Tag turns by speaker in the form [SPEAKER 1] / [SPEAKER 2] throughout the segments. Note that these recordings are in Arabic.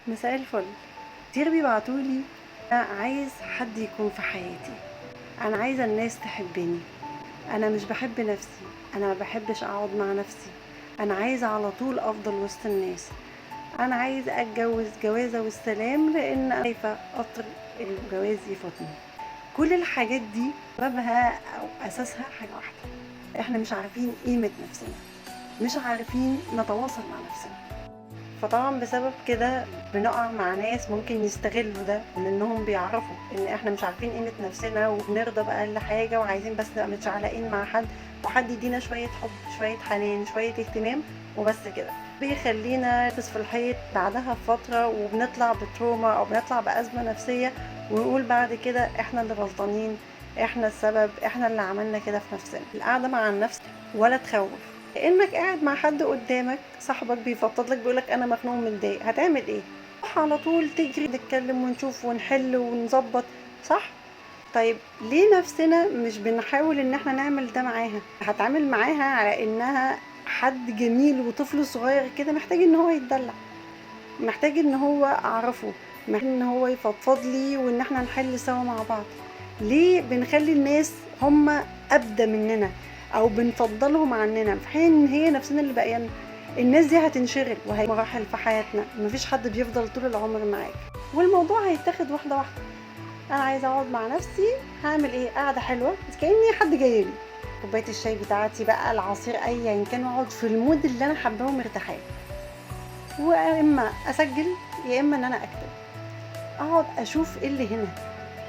[SPEAKER 1] مساء الفل. كتير بيبعتولي انا عايز حد يكون في حياتي، انا عايزه الناس تحبني، انا مش بحب نفسي، انا ما بحبش اقعد مع نفسي، انا عايزه على طول افضل وسط الناس، انا عايز اتجوز جوازه والسلام لان أنا خايفه قطر الجواز يفوتني. كل الحاجات دي سببها او اساسها حاجه واحده: احنا مش عارفين قيمه نفسنا، مش عارفين نتواصل مع نفسنا. فطبعا بسبب كده بنقع مع ناس ممكن يستغلوا ده، لانهم بيعرفوا ان احنا مش عارفين قيمة نفسنا وبنرضى بأقل حاجة وعايزين بس نبقى متشعلقين مع حد، وحد يدينا شوية حب شوية حنان شوية اهتمام وبس كده. بيخلينا نلبس في الحيط بعدها بفترة وبنطلع بتروما او بنطلع بأزمة نفسية، ونقول بعد كده احنا اللي غلطانين، احنا السبب، احنا اللي عملنا كده في نفسنا. القعدة مع النفس ولا تخوف، كأنك قاعد مع حد قدامك صاحبك بيفضفض لك بيقولك انا مخنوق متضايق، هتعمل ايه؟ صح، على طول تجري نتكلم ونشوف ونحل ونظبط، صح؟ طيب ليه نفسنا مش بنحاول ان احنا نعمل ده معاها؟ هتعامل معاها على انها حد جميل وطفل صغير كده محتاج ان هو يتدلع، محتاج ان هو اعرفه، محتاج ان هو يفضفض لي وان احنا نحل سوا مع بعض. ليه بنخلي الناس هم ابدى مننا او بنفضلهم عننا في حين ان هي نفسنا اللي بقينا؟ الناس دي هتنشغل وهي مراحل في حياتنا، مفيش حد بيفضل طول العمر معاك، والموضوع هيتاخد واحده واحده. انا عايزه اقعد مع نفسي، هعمل ايه؟ قاعده حلوه بس كاني حد جايلي، كوبايه الشاي بتاعتي بقى، العصير، ايا كان، واقعد في المود اللي انا حباه ومرتاحه، واما اسجل يا اما ان انا اكتب، اقعد اشوف ايه اللي هنا،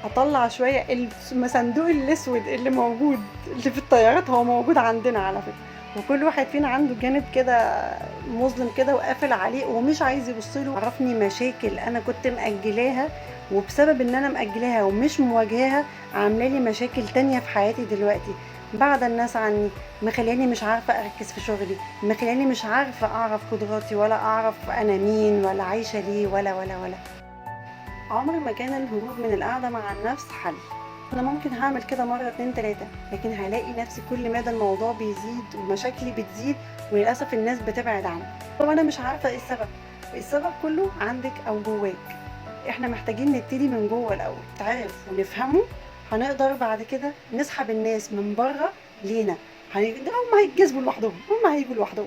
[SPEAKER 1] اطلع شويه الصندوق الاسود اللي موجود اللي في الطيارات، هو موجود عندنا على فكره، وكل واحد فينا عنده جانب كده مظلم كده وقافل عليه ومش عايز يبص له. عرفني مشاكل انا كنت مأجلاها، وبسبب ان انا مأجلاها ومش مواجهاها عامله لي مشاكل تانية في حياتي دلوقتي، بعد الناس عني، مخلياني مش عارفه اركز في شغلي، مخلياني مش عارفه اعرف قدراتي ولا اعرف انا مين ولا عايشه ليه ولا. عمر ما كان الهروب من القعدة مع النفس حل. أنا ممكن هعمل كده مرة اتنين تلاتة، لكن هلاقي نفسي كل مدى الموضوع بيزيد ومشاكلي بتزيد، وللأسف الناس بتبعد عني. طب أنا مش عارفة إيه السبب. السبب كله عندك أو جواك. إحنا محتاجين نبتدي من جوه الأول، تعرف ونفهمه، هنقدر بعد كده نسحب الناس من بره لينا. هم هيتجذبوا لوحدهم، هم هيجوا لوحدهم.